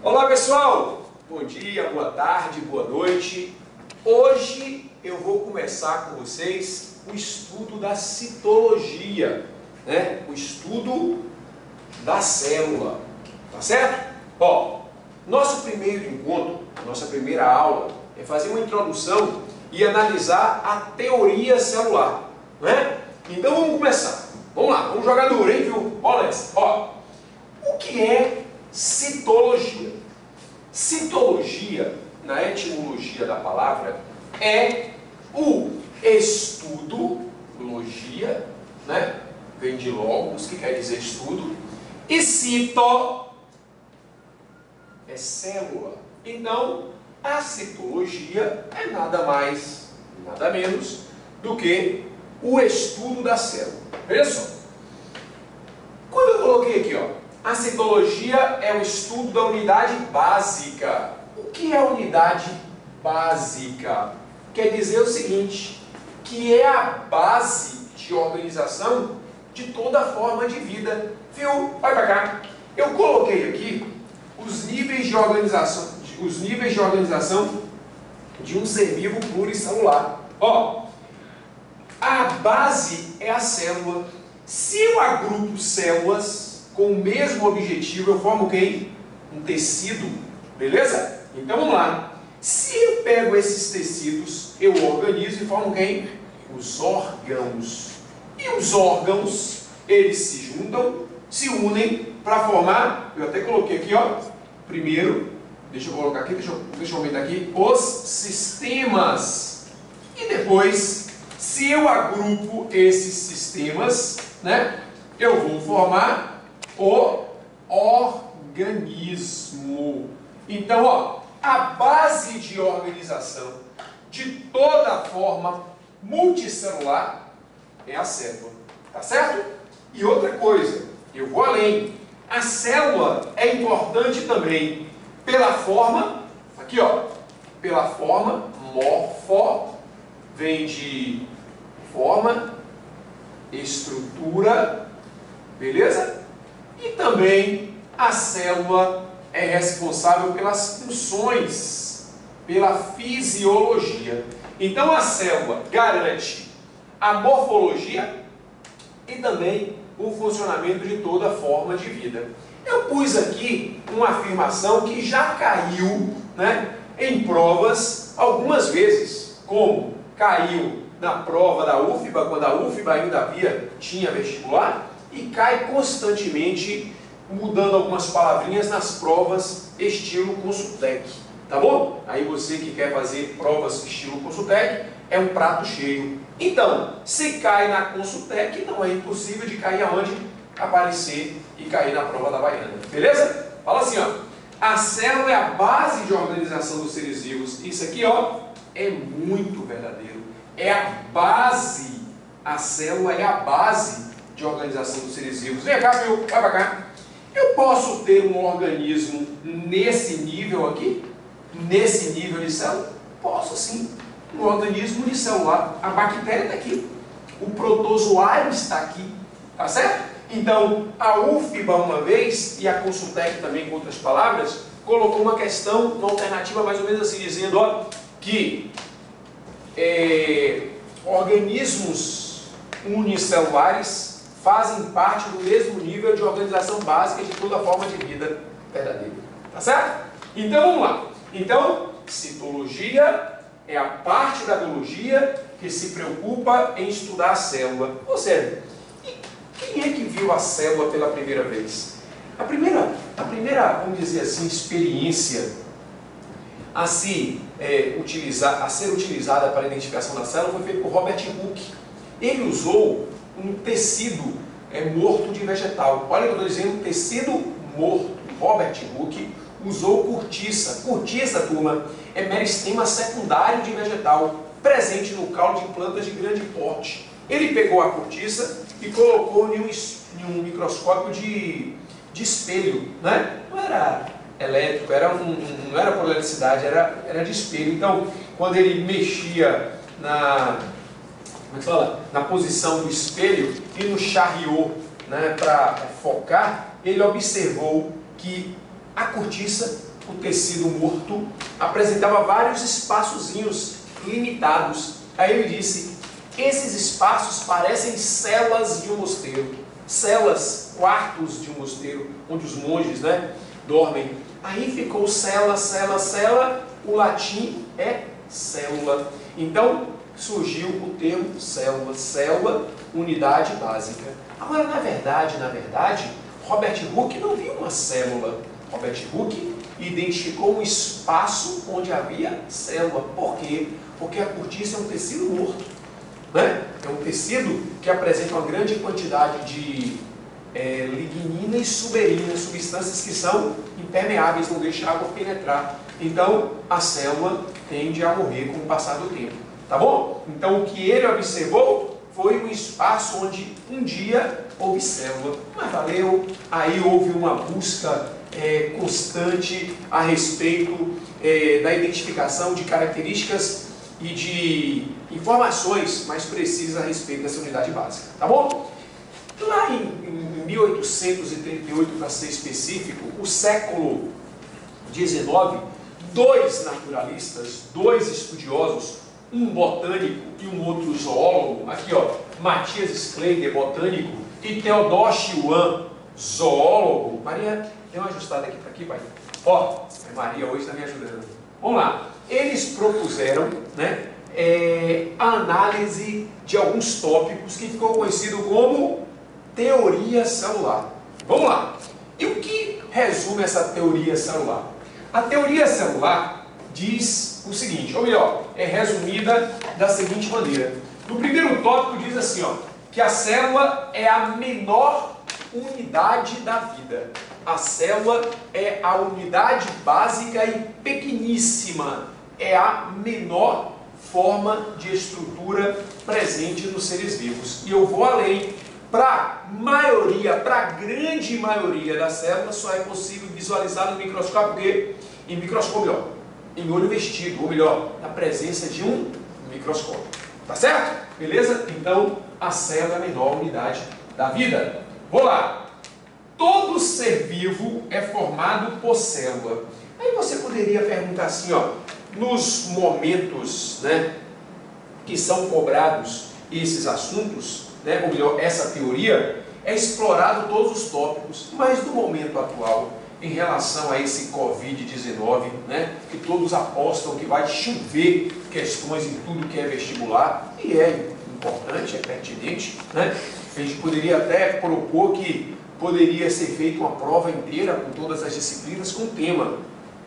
Olá pessoal, bom dia, boa tarde, boa noite. Hoje eu vou começar com vocês o estudo da citologia, né? O estudo da célula, tá certo? Ó, nosso primeiro encontro, nossa primeira aula é fazer uma introdução e analisar a teoria celular, né? Então vamos começar. Vamos lá, vamos jogar duro, hein, viu? Olha essa, ó. O que é citologia? Citologia, na etimologia da palavra, é o estudo, logia, né? Vem de logos, que quer dizer estudo, e cito é célula. Então, a citologia é nada mais, nada menos do que o estudo da célula. Veja só. Quando eu coloquei aqui, ó, a citologia é o estudo da unidade básica. O que é a unidade básica? Quer dizer o seguinte, que é a base de organização de toda forma de vida. Viu? Vai para cá. Eu coloquei aqui os níveis de organização de um ser vivo pluricelular. Ó, a base é a célula. Se eu agrupo células com o mesmo objetivo, eu formo o quê? Um tecido, beleza? Então vamos lá. Se eu pego esses tecidos, eu organizo e formo quem? Os órgãos. E os órgãos, eles se juntam, se unem para formar, eu até coloquei aqui, ó, primeiro, deixa eu colocar aqui, deixa eu aumentar aqui, os sistemas. E depois, se eu agrupo esses sistemas, né, eu vou formar o organismo. Então, ó, a base de organização de toda forma multicelular é a célula, tá certo? E outra coisa, eu vou além. A célula é importante também pela forma, aqui ó, pela forma morfo, vem de forma, estrutura, beleza? E também a célula é responsável pelas funções, pela fisiologia. Então a célula garante a morfologia e também o funcionamento de toda forma de vida. Eu pus aqui uma afirmação que já caiu, né, em provas algumas vezes, como caiu na prova da UFBA, quando a UFBA ainda tinha vestibular, e cai constantemente, mudando algumas palavrinhas nas provas estilo Consultec, tá bom? Aí você que quer fazer provas estilo Consultec, é um prato cheio. Então, se cai na Consultec, não é impossível de cair aonde? Aparecer e cair na prova da Baiana, beleza? Fala assim, ó, a célula é a base de organização dos seres vivos. Isso aqui, ó, é muito verdadeiro. É a base, a célula é a base de organização dos seres vivos. Vem cá, viu? Vai pra cá. Eu posso ter um organismo nesse nível aqui? Nesse nível de célula? Posso sim. Um organismo unicelular. A bactéria está aqui. O protozoário está aqui. Tá certo? Então, a UFBA uma vez, e a Consultec também, com outras palavras, colocou uma questão, uma alternativa mais ou menos assim, dizendo ó, que organismos unicelulares fazem parte do mesmo nível de organização básica de toda forma de vida verdadeira. Tá certo? Então vamos lá. Então, citologia é a parte da biologia que se preocupa em estudar a célula. Ou seja, quem é que viu a célula pela primeira vez? A primeira, vamos dizer assim, experiência a ser utilizada para a identificação da célula foi feita por Robert Hooke. Ele usou um tecido morto de vegetal. Olha o que eu estou dizendo, tecido morto. Robert Hooke usou cortiça. Cortiça, turma, é meristema secundário de vegetal, presente no caule de plantas de grande porte. Ele pegou a cortiça e colocou em um microscópio de espelho, né? Não era elétrico, não era por eletricidade, era de espelho. Então, quando ele mexia na posição do espelho e no charriot, né, para focar, ele observou que a cortiça o tecido morto apresentava vários espaçozinhos limitados. Aí ele disse, esses espaços parecem celas de um mosteiro, celas, quartos de um mosteiro, onde os monges, né, dormem. Aí ficou cela, cela, cela, o latim é célula. Então surgiu o termo célula, célula, unidade básica. Agora, na verdade, Robert Hooke não viu uma célula. Robert Hooke identificou um espaço onde havia célula. Por quê? Porque a cortiça é um tecido morto, né? É um tecido que apresenta uma grande quantidade de lignina e suberina, substâncias que são impermeáveis, não deixam a água penetrar. Então, a célula tende a morrer com o passar do tempo. Tá bom? Então, o que ele observou foi um espaço onde um dia houve célula, mas valeu, aí houve uma busca constante a respeito da identificação de características e de informações mais precisas a respeito dessa unidade básica, tá bom? Lá em 1838, para ser específico, o século XIX, dois naturalistas, dois estudiosos, um botânico e um outro zoólogo, aqui ó, Matias Schlager, botânico, e Theodosh Yuan, zoólogo. Maria, dê uma ajustada aqui para aqui, pai. Ó, Maria hoje está me ajudando. Vamos lá. Eles propuseram, né, a análise de alguns tópicos que ficou conhecido como teoria celular. Vamos lá. E o que resume essa teoria celular? A teoria celular diz o seguinte, ou melhor, é resumida da seguinte maneira. No primeiro tópico diz assim, ó, que a célula é a menor unidade da vida. A célula é a unidade básica e pequeníssima. É a menor forma de estrutura presente nos seres vivos. E eu vou além. Para a grande maioria das células, só é possível visualizar no microscópio, porque em microscópio, ó, em olho vestido, ou melhor, na presença de um microscópio. Tá certo? Beleza? Então, a célula é a menor unidade da vida. Vou lá. Todo ser vivo é formado por célula. Aí você poderia perguntar assim, ó, nos momentos, né, que são cobrados esses assuntos, né, ou melhor, essa teoria, é explorado todos os tópicos, mas no momento atual, em relação a esse Covid-19, né, que todos apostam que vai chover questões em tudo que é vestibular, e é importante, é pertinente, né? A gente poderia até propor que poderia ser feita uma prova inteira com todas as disciplinas com o tema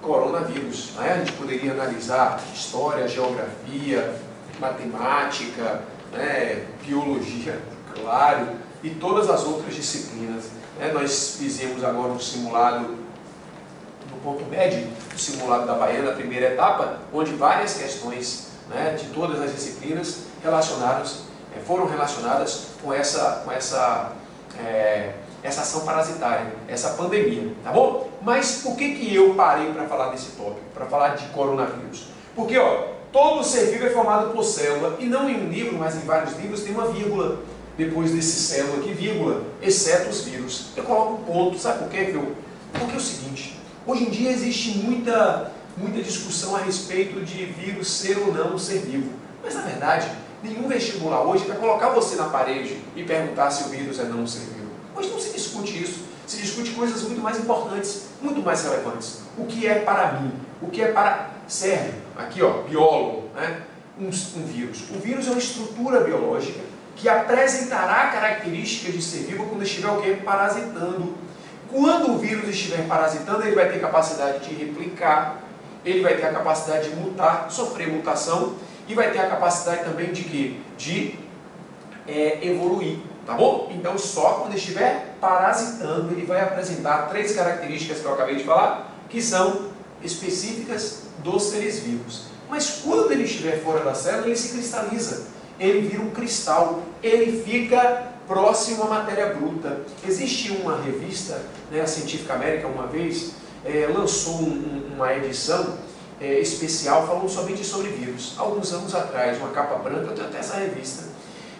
coronavírus, né? A gente poderia analisar história, geografia, matemática, né, biologia, claro, e todas as outras disciplinas. Nós fizemos agora um simulado no ponto médio, o simulado da Baiana, a primeira etapa, onde várias questões, né, de todas as disciplinas foram relacionadas com essa ação parasitária, essa pandemia, tá bom? Mas por que eu parei para falar desse tópico, para falar de coronavírus? Porque, ó, todo ser vivo é formado por célula, e não em um livro, mas em vários livros, tem uma vírgula depois desse célula aqui, vírgula, exceto os vírus. Eu coloco um ponto, sabe por quê, viu? Porque é o seguinte, hoje em dia existe muita discussão a respeito de vírus ser ou não um ser vivo. Mas, na verdade, nenhum vestibular hoje vai colocar você na parede e perguntar se o vírus é não um ser vivo. Hoje não se discute isso. Se discute coisas muito mais importantes, muito mais relevantes. O que é para mim? O que é para serve? Aqui, ó, biólogo, né? Um vírus. O vírus é uma estrutura biológica que apresentará características de ser vivo quando estiver o quê? Parasitando. Quando o vírus estiver parasitando, ele vai ter capacidade de replicar, ele vai ter a capacidade de mutar, sofrer mutação, e vai ter a capacidade também de quê? De evoluir, tá bom? Então, só quando estiver parasitando, ele vai apresentar 3 características que eu acabei de falar, que são específicas dos seres vivos. Mas quando ele estiver fora da célula, ele se cristaliza, ele vira um cristal, ele fica próximo à matéria bruta. Existe uma revista, né, a Científica América, uma vez, lançou uma edição especial falando somente sobre vírus. Alguns anos atrás, uma capa branca, eu tenho até essa revista,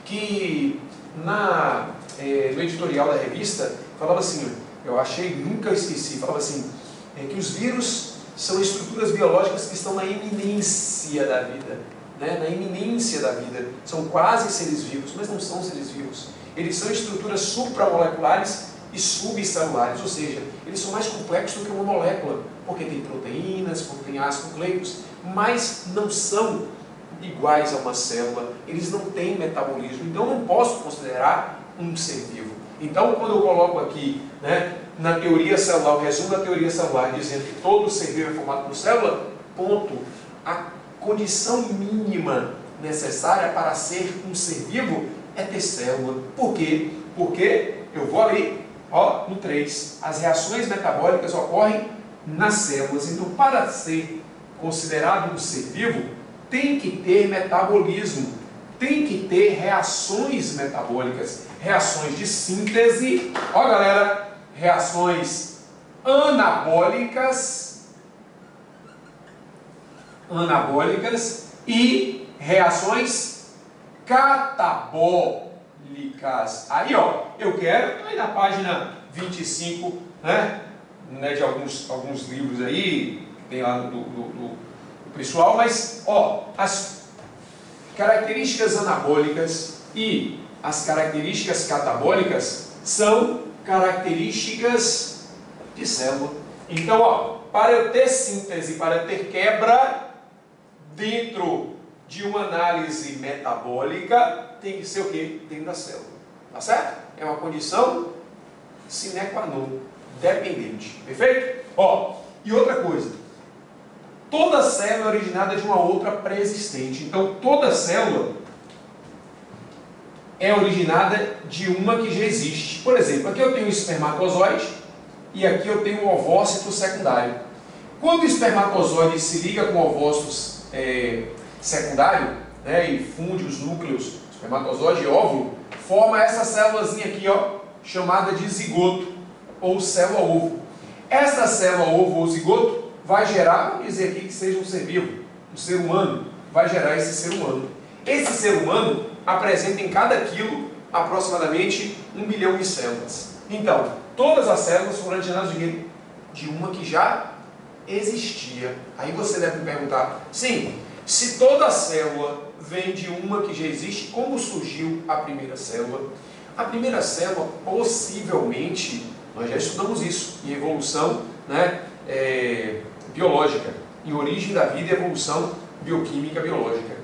que no editorial da revista falava assim, eu achei, nunca esqueci, falava assim, que os vírus são estruturas biológicas que estão na iminência da vida, né? Na iminência da vida. São quase seres vivos, mas não são seres vivos. Eles são estruturas supramoleculares e subcelulares, ou seja, eles são mais complexos do que uma molécula, porque tem proteínas, porque tem ácidos nucleicos, mas não são iguais a uma célula, eles não têm metabolismo, então não posso considerar um ser vivo. Então, quando eu coloco aqui, né, na teoria celular, o resumo da teoria celular, dizendo que todo ser vivo é formado por célula, ponto. A condição mínima necessária para ser um ser vivo é ter célula. Por quê? Porque eu vou ali, ó, no 3, as reações metabólicas ocorrem nas células. Então, para ser considerado um ser vivo, tem que ter metabolismo, tem que ter reações metabólicas, reações de síntese, ó galera, reações anabólicas e reações catabólicas. Aí ó, eu quero, aí na página 25, né, de alguns livros aí, tem lá do pessoal, mas ó, as características anabólicas e as características catabólicas são características de célula. Então, ó, para eu ter síntese, para eu ter quebra dentro de uma análise metabólica, tem que ser o quê? Dentro da célula. Tá certo? É uma condição sine qua non, dependente. Perfeito? Ó, e outra coisa. Toda célula é originada de uma outra pré-existente. Então, toda célula é originada de uma que já existe. Por exemplo, aqui eu tenho um espermatozoide e aqui eu tenho um ovócito secundário. Quando o espermatozoide se liga com o ovócito secundário, né, e funde os núcleos, espermatozoide e óvulo, forma essa célulazinha aqui, ó, chamada de zigoto ou célula-ovo. Essa célula-ovo ou zigoto vai gerar, vamos dizer aqui que seja um ser vivo, um ser humano, vai gerar esse ser humano. Esse ser humano apresenta em cada quilo aproximadamente 1 bilhão de células. Então, todas as células foram originadas de uma que já existia. Aí você deve me perguntar, sim, se toda célula vem de uma que já existe, como surgiu a primeira célula? A primeira célula, possivelmente, nós já estudamos isso em evolução, né, biológica, em origem da vida e evolução bioquímica biológica.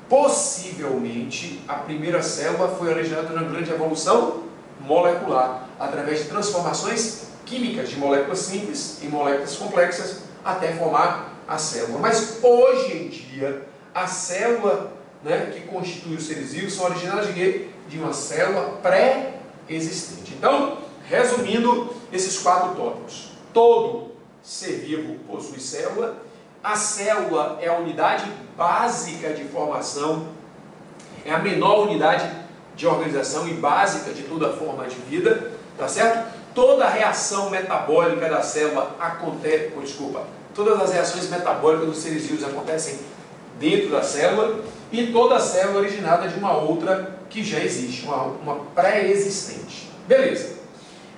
Possivelmente, a primeira célula foi originada na grande evolução molecular, através de transformações químicas de moléculas simples em moléculas complexas, até formar a célula. Mas hoje em dia, a célula, né, que constitui os seres vivos são originadas de quê? De uma célula pré-existente. Então, resumindo esses 4 tópicos. Todo ser vivo possui célula. A célula é a unidade básica de formação, é a menor unidade de organização e básica de toda forma de vida, tá certo? Toda a reação metabólica da célula acontece, todas as reações metabólicas dos seres vivos acontecem dentro da célula, e toda a célula é originada de uma outra que já existe, uma pré-existente. Beleza.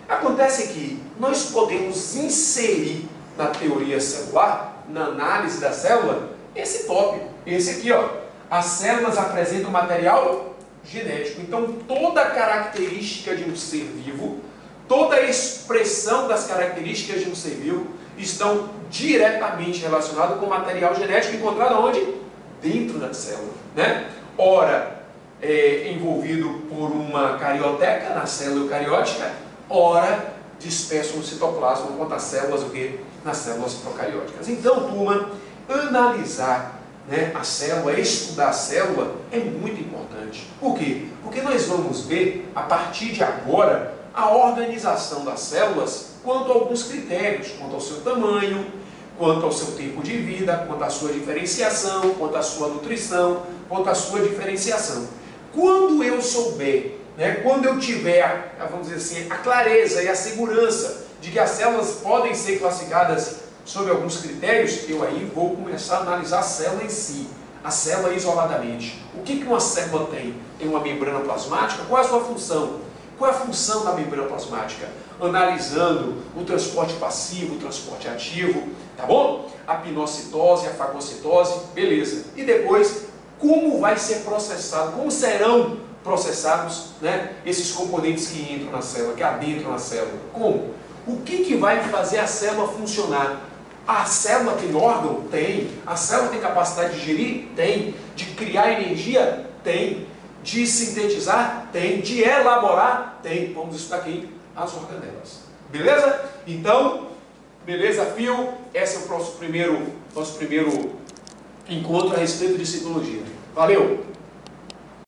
Acontece que nós podemos inserir na teoria celular, na análise da célula, esse tópico, esse aqui, ó. As células apresentam material genético. Então, toda característica de um ser vivo, toda a expressão das características de um ser vivo estão diretamente relacionadas com o material genético encontrado onde? Dentro da célula, né? Ora, envolvido por uma carioteca, na célula eucariótica, ora, disperso no citoplasma, enquanto as células, o quê? Nas células procarióticas. Então, turma, analisar, né, a célula, estudar a célula é muito importante. Por quê? Porque nós vamos ver, a partir de agora, a organização das células quanto a alguns critérios, quanto ao seu tamanho, quanto ao seu tempo de vida, quanto à sua diferenciação, quanto à sua nutrição, quanto à sua diferenciação. Quando eu souber, né, quando eu tiver, vamos dizer assim, a clareza e a segurança de que as células podem ser classificadas sob alguns critérios, eu aí vou começar a analisar a célula em si, a célula isoladamente. O que uma célula tem? Tem uma membrana plasmática? Qual é a sua função? Qual é a função da membrana plasmática? analisando o transporte passivo, o transporte ativo, tá bom? A pinocitose, a fagocitose, beleza. E depois, como vai ser processado, como serão processados, né, esses componentes que entram na célula, que adentram na célula. Como? O que vai fazer a célula funcionar? A célula tem órgão? Tem. A célula tem capacidade de gerir? Tem. De criar energia? Tem. De sintetizar? Tem. De elaborar? Tem. Vamos estudar aqui as organelas. Beleza? Então, beleza, Fio? Esse é o nosso primeiro encontro a respeito de citologia. Valeu!